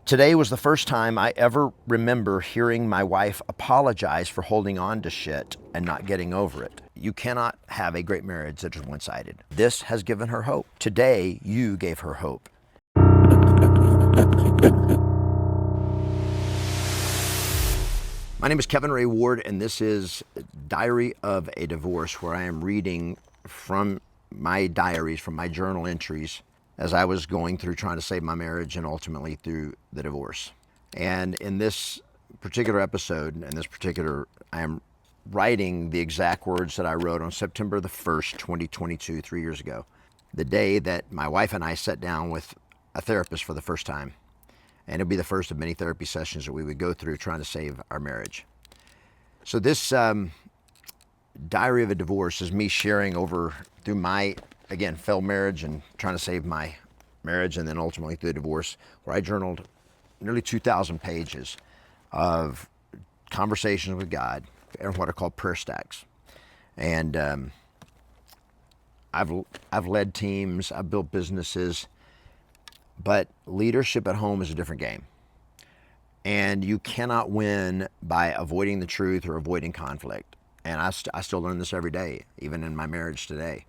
Today was the first time I ever remember hearing my wife apologize for holding on to shit and not getting over it. You cannot have a great marriage that is one-sided. This has given her hope. Today, you gave her hope. My name is Kevin Ray Ward, and this is Diary of a Divorce, where I am reading from my diaries, from my journal entries, as I was going through trying to save my marriage and ultimately through the divorce. And in this particular episode, I am writing the exact words that I wrote on September the 1st, 2022, 3 years ago, the day that my wife and I sat down with a therapist for the first time. And it'll be the first of many therapy sessions that we would go through trying to save our marriage. So this Diary of a Divorce is me sharing through my, again, failed marriage and trying to save my marriage, and then ultimately through the divorce, where I journaled nearly 2,000 pages of conversations with God and what are called prayer stacks. And I've led teams, I've built businesses, but leadership at home is a different game. And you cannot win by avoiding the truth or avoiding conflict. And I still learn this every day, even in my marriage today.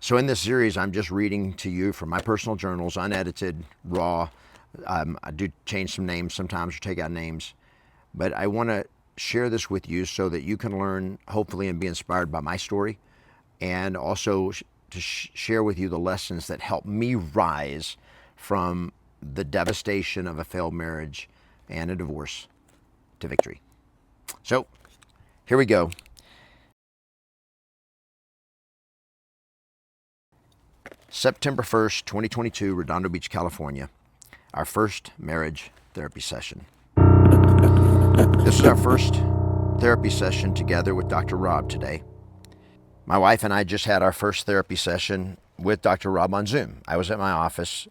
So in this series, I'm just reading to you from my personal journals, unedited, raw. I do change some names sometimes or take out names. But I want to share this with you so that you can learn, hopefully, and be inspired by my story. And also to share with you the lessons that help me rise from the devastation of a failed marriage and a divorce to victory. So here we go. September 1st, 2022, Redondo Beach, California. Our first marriage therapy session. This is our first therapy session together with Dr. Rob today. My wife and I just had our first therapy session with Dr. Rob on Zoom. I was at my office,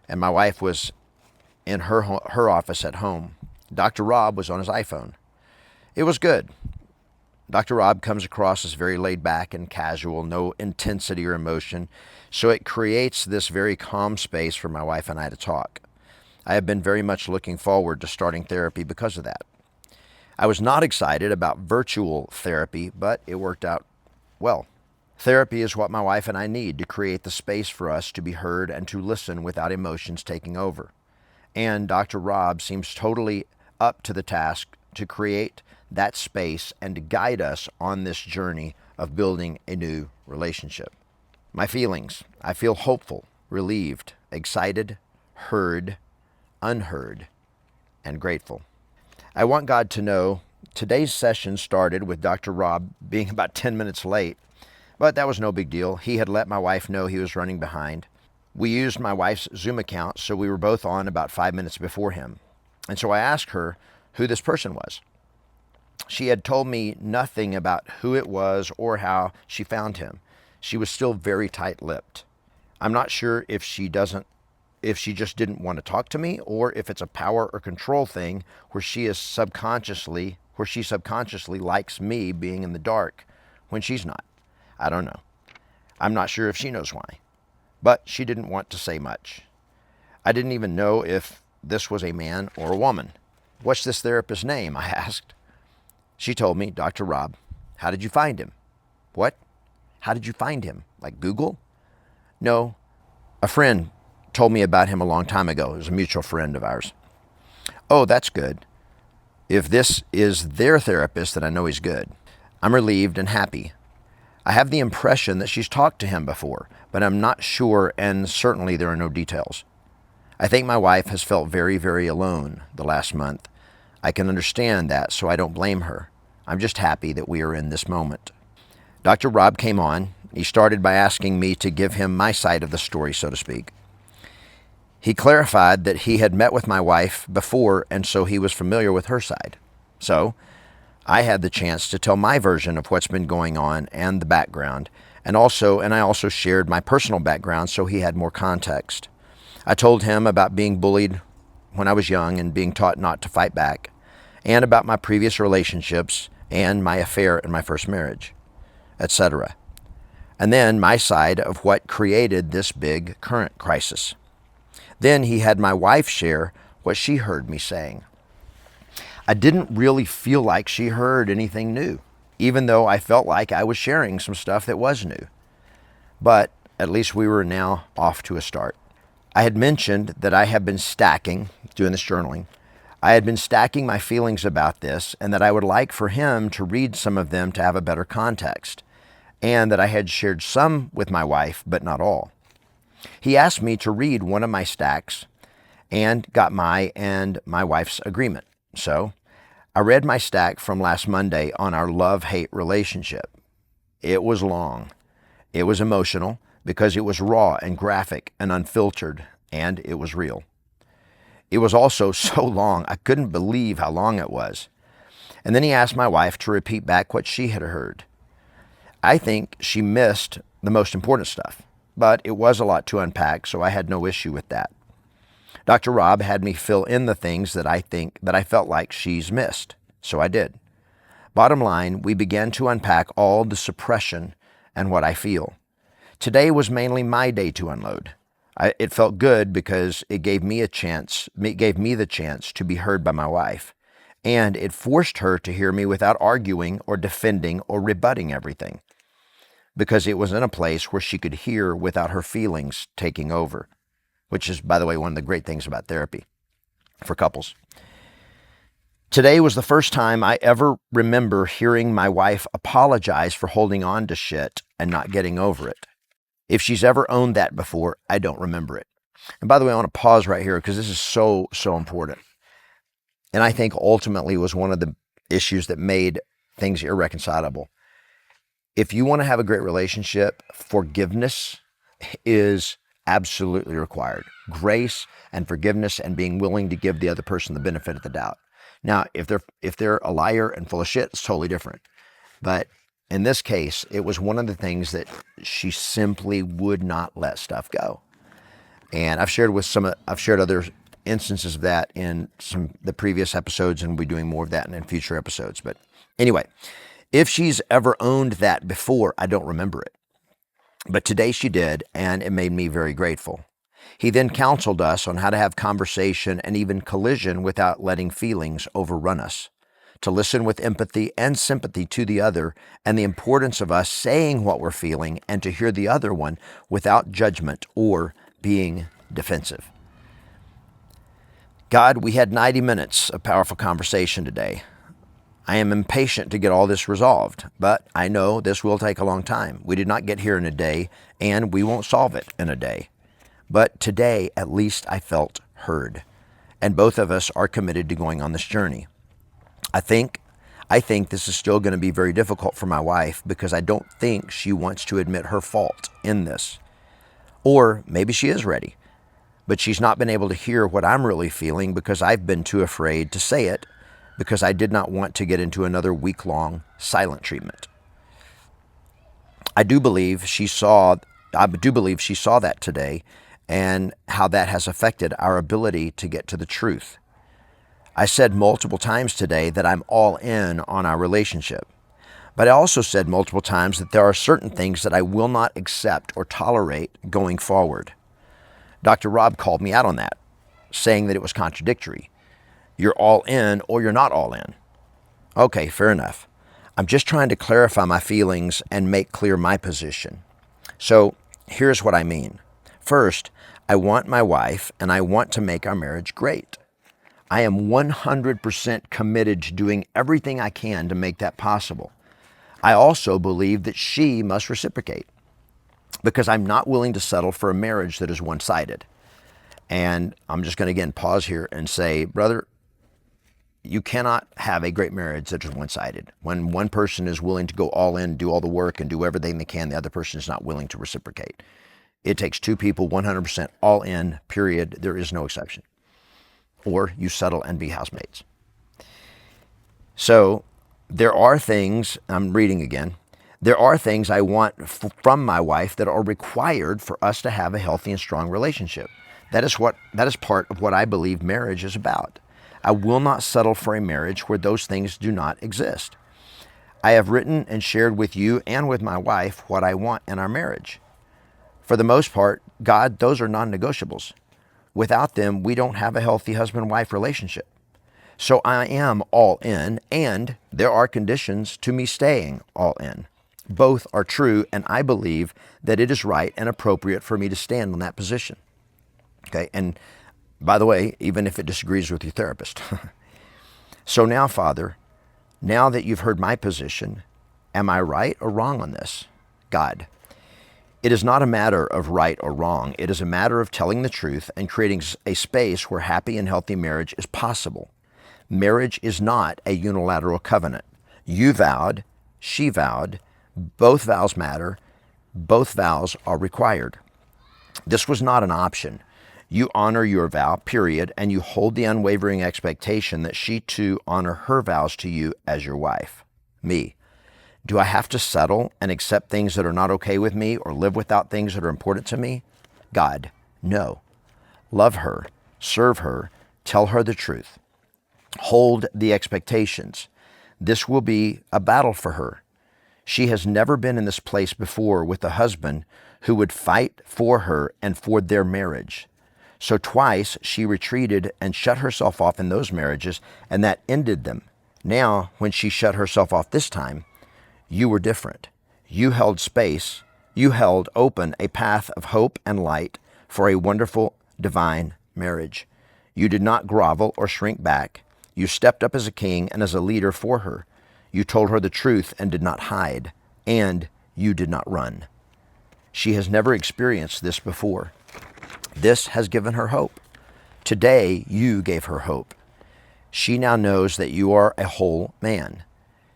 and my wife was in her office at home. Dr. Rob was on his iPhone. It was good. Dr. Rob comes across as very laid back and casual, no intensity or emotion, so it creates this very calm space for my wife and I to talk. I have been very much looking forward to starting therapy because of that. I was not excited about virtual therapy, but it worked out well. Therapy is what my wife and I need to create the space for us to be heard and to listen without emotions taking over. And Dr. Rob seems totally up to the task to create that space and to guide us on this journey of building a new relationship. My feelings: I feel hopeful, relieved, excited, heard, unheard, and grateful. I want God to know today's session started with Dr. Rob being about 10 minutes late, but that was no big deal. He had let my wife know he was running behind. We used my wife's Zoom account, so we were both on about 5 minutes before him. And so I asked her who this person was. She had told me nothing about who it was or how she found him. She was still very tight-lipped. I'm not sure if she just didn't want to talk to me, or if it's a power or control thing where she subconsciously likes me being in the dark when she's not. I don't know. I'm not sure if she knows why, but she didn't want to say much. I didn't even know if this was a man or a woman. What's this therapist's name? I asked. She told me, Dr. Rob. How did you find him? What? How did you find him? Like Google? No, a friend told me about him a long time ago. It was a mutual friend of ours. Oh, that's good. If this is their therapist, then I know he's good. I'm relieved and happy. I have the impression that she's talked to him before, but I'm not sure, and certainly there are no details. I think my wife has felt very, very alone the last month. I can understand that, so I don't blame her. I'm just happy that we are in this moment. Dr. Rob came on. He started by asking me to give him my side of the story, so to speak. He clarified that he had met with my wife before, and so he was familiar with her side. So I had the chance to tell my version of what's been going on and the background, and I also shared my personal background so he had more context. I told him about being bullied when I was young and being taught not to fight back, and about my previous relationships and my affair in my first marriage, etc. And then my side of what created this big current crisis. Then he had my wife share what she heard me saying. I didn't really feel like she heard anything new, even though I felt like I was sharing some stuff that was new. But at least we were now off to a start. I had mentioned that I have been doing this journaling. I had been stacking my feelings about this, and that I would like for him to read some of them to have a better context, and that I had shared some with my wife, but not all. He asked me to read one of my stacks and got my and my wife's agreement. So I read my stack from last Monday on our love-hate relationship. It was long. It was emotional because it was raw and graphic and unfiltered, and it was real. It was also so long, I couldn't believe how long it was. And then he asked my wife to repeat back what she had heard. I think she missed the most important stuff, but it was a lot to unpack, so I had no issue with that. Dr. Rob had me fill in the things that I felt like she's missed, so I did. Bottom line, we began to unpack all the suppression and what I feel. Today was mainly my day to unload. It felt good because it gave me the chance to be heard by my wife, and it forced her to hear me without arguing or defending or rebutting everything, because it was in a place where she could hear without her feelings taking over, which is, by the way, one of the great things about therapy for couples. Today was the first time I ever remember hearing my wife apologize for holding on to shit and not getting over it. If she's ever owned that before, I don't remember it. And by the way, I want to pause right here because this is so important. And I think ultimately was one of the issues that made things irreconcilable. If you want to have a great relationship, forgiveness is absolutely required. Grace and forgiveness and being willing to give the other person the benefit of the doubt. Now, if they're a liar and full of shit, it's totally different. But in this case, it was one of the things that she simply would not let stuff go. And I've shared other instances of that in the previous episodes, and we'll be doing more of that in future episodes. But anyway, if she's ever owned that before, I don't remember it. But today she did, and it made me very grateful. He then counseled us on how to have conversation and even collision without letting feelings overrun us, to listen with empathy and sympathy to the other, and the importance of us saying what we're feeling and to hear the other one without judgment or being defensive. God, we had 90 minutes of powerful conversation today. I am impatient to get all this resolved, but I know this will take a long time. We did not get here in a day, and we won't solve it in a day. But today, at least I felt heard, and both of us are committed to going on this journey. I think this is still going to be very difficult for my wife because I don't think she wants to admit her fault in this. Or maybe she is ready, but she's not been able to hear what I'm really feeling because I've been too afraid to say it because I did not want to get into another week-long silent treatment. I do believe she saw that today and how that has affected our ability to get to the truth. I said multiple times today that I'm all in on our relationship, but I also said multiple times that there are certain things that I will not accept or tolerate going forward. Dr. Rob called me out on that, saying that it was contradictory. You're all in or you're not all in. Okay, fair enough. I'm just trying to clarify my feelings and make clear my position. So here's what I mean. First, I want my wife and I want to make our marriage great. I am 100% committed to doing everything I can to make that possible. I also believe that she must reciprocate because I'm not willing to settle for a marriage that is one-sided. And I'm just going to again pause here and say, brother, you cannot have a great marriage that is one-sided. When one person is willing to go all in, do all the work, and do everything they can, the other person is not willing to reciprocate. It takes two people 100% all in, period. There is no exception. Or you settle and be housemates. So there are things, I'm reading again, there are things I want from my wife that are required for us to have a healthy and strong relationship. That is part of what I believe marriage is about. I will not settle for a marriage where those things do not exist. I have written and shared with you and with my wife what I want in our marriage. For the most part, God, those are non-negotiables. without them, we don't have a healthy husband-wife relationship. So I am all in, and there are conditions to me staying all in. Both are true, and I believe that it is right and appropriate for me to stand on that position. Okay, and by the way, even if it disagrees with your therapist. So now, Father, now that you've heard my position, am I right or wrong on this? God, it is not a matter of right or wrong. It is a matter of telling the truth and creating a space where happy and healthy marriage is possible. Marriage is not a unilateral covenant. You vowed, she vowed, both vows matter, both vows are required. This was not an option. You honor your vow, period, and you hold the unwavering expectation that she too honor her vows to you as your wife. Me. Do I have to settle and accept things that are not okay with me or live without things that are important to me? God, no. Love her, serve her, tell her the truth. Hold the expectations. This will be a battle for her. She has never been in this place before with a husband who would fight for her and for their marriage. So twice she retreated and shut herself off in those marriages, and that ended them. Now, when she shut herself off this time, you were different. You held space. You held open a path of hope and light for a wonderful, divine marriage. You did not grovel or shrink back. You stepped up as a king and as a leader for her. You told her the truth and did not hide, and you did not run. She has never experienced this before. This has given her hope. Today, you gave her hope. She now knows that you are a whole man.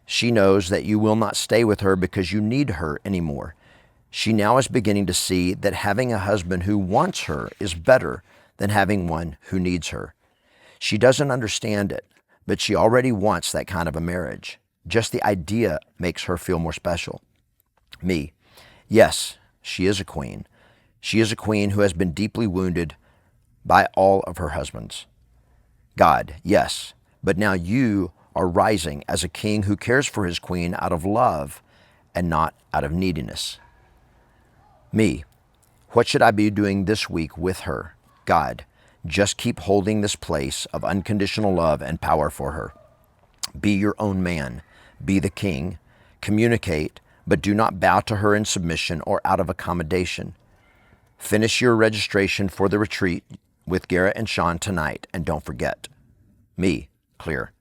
She knows that you will not stay with her because you need her anymore. She now is beginning to see that having a husband who wants her is better than having one who needs her. She doesn't understand it, but she already wants that kind of a marriage. Just the idea makes her feel more special. Me. Yes, she is a queen. She is a queen who has been deeply wounded by all of her husbands. God, yes, but now you are rising as a king who cares for his queen out of love and not out of neediness. Me, what should I be doing this week with her? God, just keep holding this place of unconditional love and power for her. Be your own man. Be the king. Communicate, but do not bow to her in submission or out of accommodation. Finish your registration for the retreat with Garrett and Sean tonight, and don't forget. Me, clear.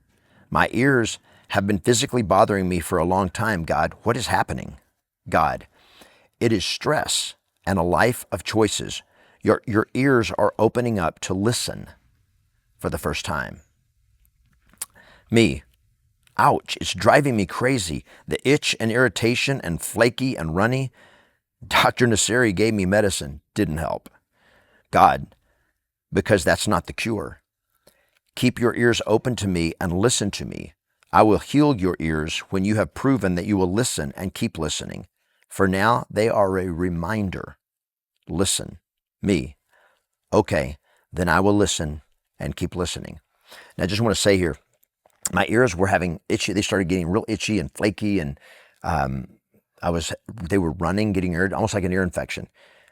My ears have been physically bothering me for a long time, God. What is happening? God, it is stress and a life of choices. Your ears are opening up to listen for the first time. Me, ouch, it's driving me crazy. The itch and irritation and flaky and runny. Dr. Nasseri gave me medicine, didn't help. God, because that's not the cure. Keep your ears open to me and listen to me. I will heal your ears when you have proven that you will listen and keep listening. For now, they are a reminder. Listen. Me. Okay, then I will listen and keep listening. Now, I just want to say here, my ears were having itchy. They started getting real itchy and flaky, and they were running, getting almost like an ear infection.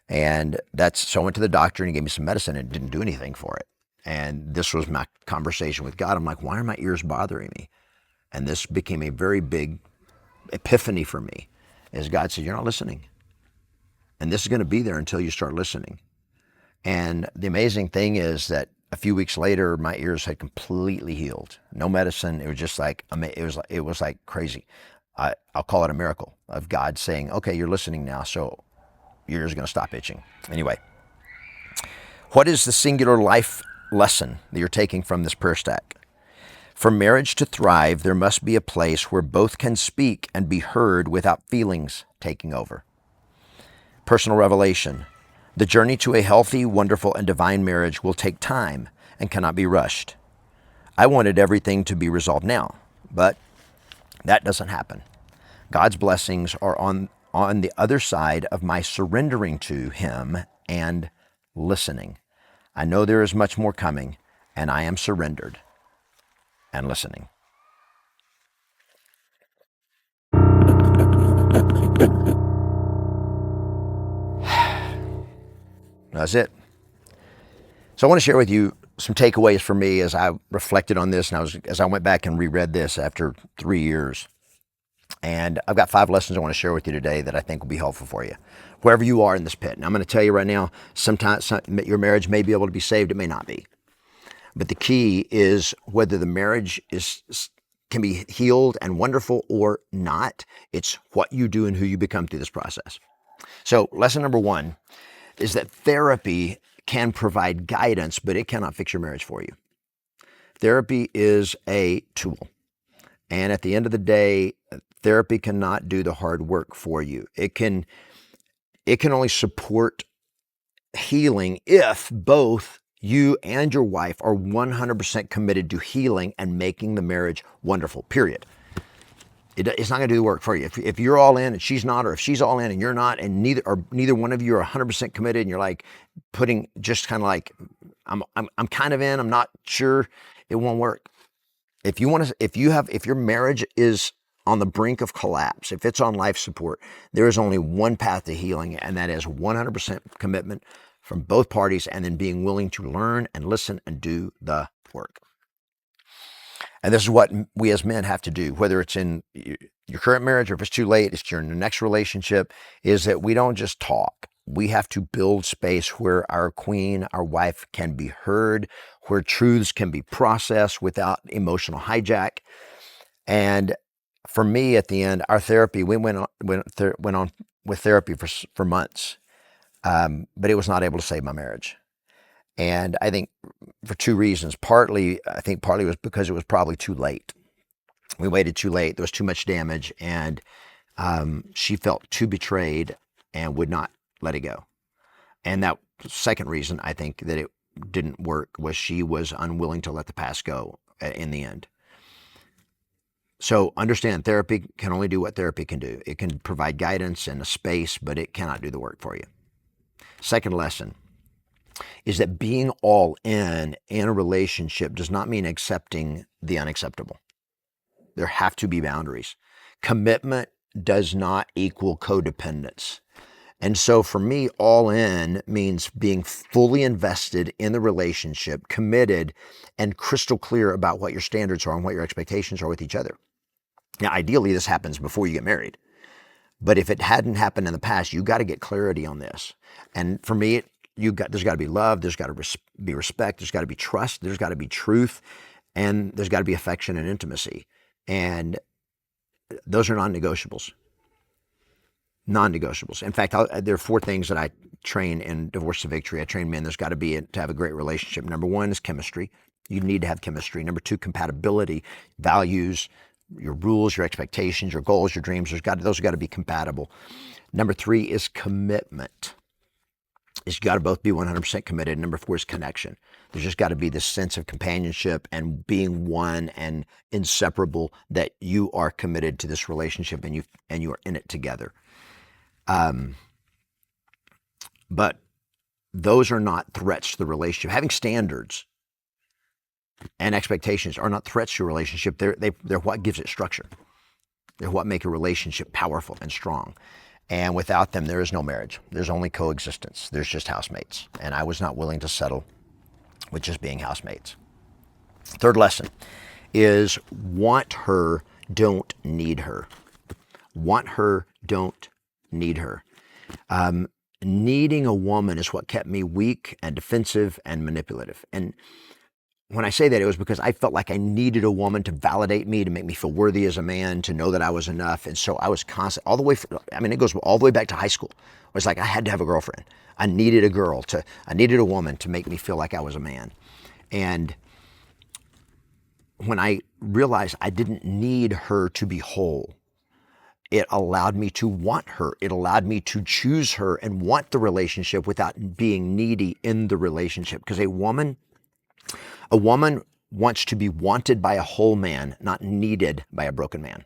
And so I went to the doctor and he gave me some medicine and it didn't do anything for it. And this was my conversation with God. I'm like, why are my ears bothering me? And this became a very big epiphany for me as God said, you're not listening. And this is going to be there until you start listening. And the amazing thing is that a few weeks later, my ears had completely healed. No medicine. It was just like, it was like crazy. I'll call it a miracle of God saying, okay, you're listening now, so your ears are going to stop itching. Anyway, what is the singular life lesson that you're taking from this prayer stack? For marriage to thrive, there must be a place where both can speak and be heard without feelings taking over. Personal revelation. The journey to a healthy, wonderful, and divine marriage will take time and cannot be rushed. I wanted everything to be resolved now, but that doesn't happen. God's blessings are on the other side of my surrendering to Him and listening. I know there is much more coming, and I am surrendered and listening. That's it. So I want to share with you some takeaways for me as I reflected on this, and as I went back and reread this after 3 years. And I've got 5 lessons I want to share with you today that I think will be helpful for you, wherever you are in this pit. And I'm going to tell you right now, sometimes your marriage may be able to be saved, it may not be. But the key is whether the marriage can be healed and wonderful or not. It's what you do and who you become through this process. So lesson number 1 is that therapy can provide guidance, but it cannot fix your marriage for you. Therapy is a tool. And at the end of the day, therapy cannot do the hard work for you. It can only support healing if both you and your wife are 100% committed to healing and making the marriage wonderful, period. It's not going to do the work for you. If you're all in and she's not, or if she's all in and you're not, and neither one of you are 100% committed, and you're like putting just kind of like, I'm kind of in, I'm not sure, it won't work. If your marriage is on the brink of collapse, if it's on life support, there is only one path to healing, and that is 100% commitment from both parties, and then being willing to learn and listen and do the work. And this is what we as men have to do, whether it's in your current marriage or if it's too late, it's in the next relationship, is that we don't just talk. We have to build space where our queen, our wife, can be heard, where truths can be processed without emotional hijack. And for me, at the end, our therapy, we went on with therapy for months, but it was not able to save my marriage. And I think for 2 reasons. Partly was because it was probably too late. We waited too late. There was too much damage, and she felt too betrayed and would not let it go. And that second reason, I think, that it didn't work was she was unwilling to let the past go in the end. So understand, therapy can only do what therapy can do. It can provide guidance and a space, but it cannot do the work for you. Second lesson is that being all in a relationship does not mean accepting the unacceptable. There have to be boundaries. Commitment does not equal codependence. And so for me, all in means being fully invested in the relationship, committed, and crystal clear about what your standards are and what your expectations are with each other. Now, ideally, this happens before you get married. But if it hadn't happened in the past, you got to get clarity on this. And for me, there's got to be love, there's got to be respect, there's got to be trust, there's got to be truth, and there's got to be affection and intimacy. And those are non-negotiables. Non-negotiables. In fact, there are 4 things that I train in Divorce to Victory. I train men. There's got to be to have a great relationship. Number 1 is chemistry. You need to have chemistry. Number 2, compatibility, values, your rules, your expectations, your goals, your dreams. Those have got to be compatible. Number 3 is commitment. It's got to both be 100% committed. Number 4 is connection. There's just got to be this sense of companionship and being one and inseparable, that you are committed to this relationship and you are in it together. But those are not threats to the relationship. Having standards and expectations are not threats to a relationship. They're what gives it structure. They're what make a relationship powerful and strong. And without them, there is no marriage. There's only coexistence. There's just housemates. And I was not willing to settle with just being housemates. Third lesson is want her, don't need her. Want her, don't need her. Needing a woman is what kept me weak and defensive and manipulative. And when I say that, it was because I felt like I needed a woman to validate me, to make me feel worthy as a man, to know that I was enough. And so I was constant, all the way, it goes all the way back to high school. It was like I had to have a girlfriend. I needed a woman to make me feel like I was a man. And when I realized I didn't need her to be whole, it allowed me to want her. It allowed me to choose her and want the relationship without being needy in the relationship. Because a woman wants to be wanted by a whole man, not needed by a broken man.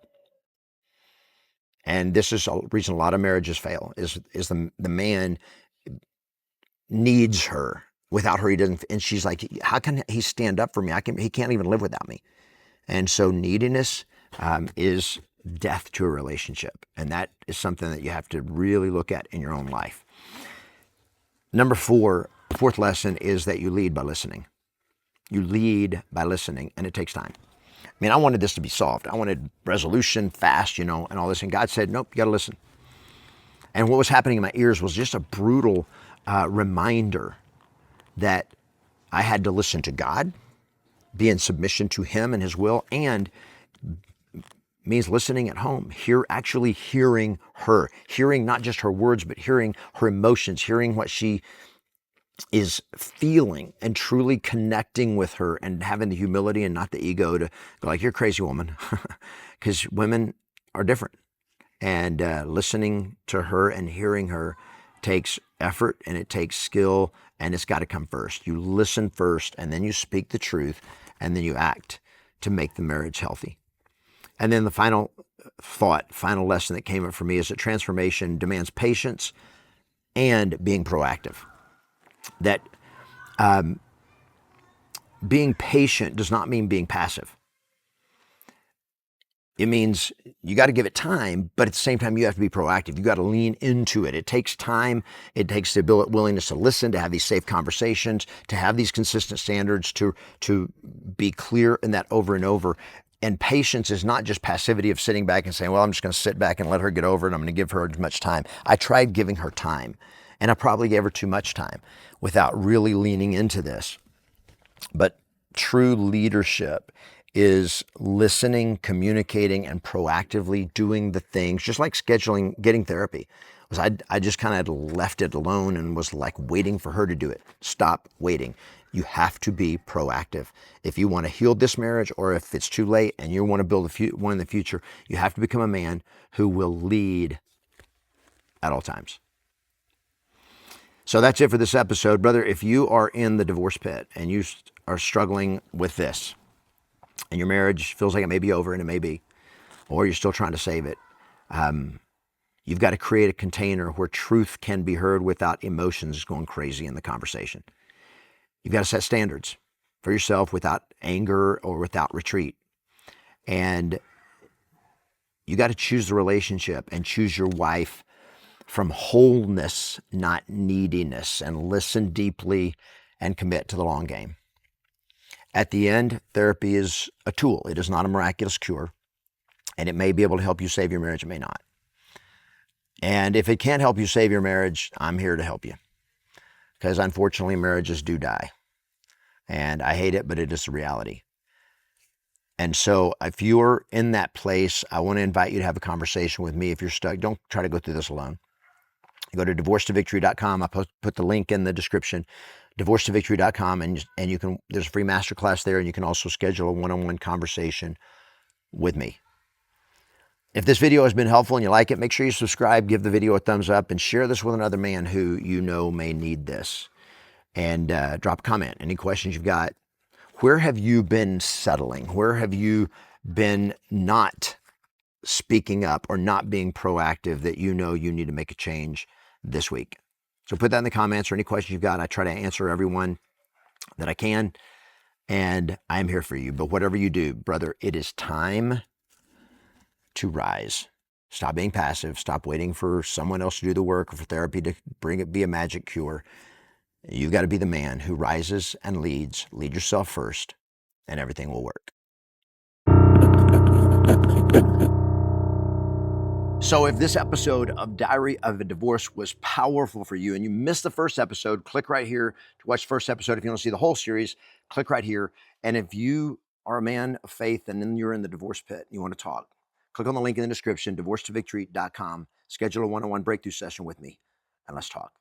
And this is a reason a lot of marriages fail, is the man needs her. Without her, he doesn't, and she's like, how can he stand up for me? He can't even live without me. And so neediness is death to a relationship. And that is something that you have to really look at in your own life. Number 4 The fourth lesson is that you lead by listening. You lead by listening, and it takes time. I mean, I wanted this to be solved. I wanted resolution fast, and all this. And God said, nope, you got to listen. And what was happening in my ears was just a brutal reminder that I had to listen to God, be in submission to Him and His will, and means listening at home, actually hearing her, hearing not just her words, but hearing her emotions, hearing what she is feeling, and truly connecting with her, and having the humility and not the ego to go like, you're a crazy woman, because women are different. And listening to her and hearing her takes effort, and it takes skill, and it's got to come first. You listen first, and then you speak the truth, and then you act to make the marriage healthy. And then the final lesson that came up for me is that transformation demands patience and being proactive. That being patient does not mean being passive. It means you got to give it time, but at the same time, you have to be proactive. You got to lean into it. It takes time. It takes the willingness to listen, to have these safe conversations, to have these consistent standards, to be clear in that over and over. And patience is not just passivity of sitting back and saying, well, I'm just going to sit back and let her get over it. I'm going to give her as much time. I tried giving her time, and I probably gave her too much time without really leaning into this. But true leadership is listening, communicating, and proactively doing the things, just like scheduling, getting therapy. I just kind of left it alone and was like waiting for her to do it. Stop waiting. You have to be proactive. If you want to heal this marriage, or if it's too late and you want to build one in the future, you have to become a man who will lead at all times. So that's it for this episode. Brother, if you are in the divorce pit and you are struggling with this, and your marriage feels like it may be over, and it may be, or you're still trying to save it, you've got to create a container where truth can be heard without emotions going crazy in the conversation. You've got to set standards for yourself without anger or without retreat. And you got to choose the relationship and choose your wife from wholeness, not neediness, and listen deeply and commit to the long game. At the end, therapy is a tool. It is not a miraculous cure, and it may be able to help you save your marriage. It may not. And if it can't help you save your marriage, I'm here to help you, because unfortunately, marriages do die. And I hate it, but it is the reality. And so if you're in that place, I want to invite you to have a conversation with me. If you're stuck, don't try to go through this alone. Go to divorcetovictory.com. I put the link in the description, divorcetovictory.com, and you can, there's a free masterclass there, and you can also schedule a one-on-one conversation with me. If this video has been helpful and you like it, make sure you subscribe, give the video a thumbs up, and share this with another man who you know may need this. And drop a comment, any questions you've got. Where have you been settling? Where have you been not speaking up or not being proactive that you know you need to make a change this week? So put that in the comments, or any questions you've got. I try to answer everyone that I can, and I'm here for you. But whatever you do, brother, it is time to rise. Stop being passive. Stop waiting for someone else to do the work, or for therapy to be a magic cure. You've got to be the man who rises and leads. Lead yourself first, and everything will work. So if this episode of Diary of a Divorce was powerful for you, and you missed the first episode, click right here to watch the first episode. If you want to see the whole series, click right here. And if you are a man of faith and then you're in the divorce pit and you want to talk, click on the link in the description, divorcetovictory.com. Schedule a one-on-one breakthrough session with me, and let's talk.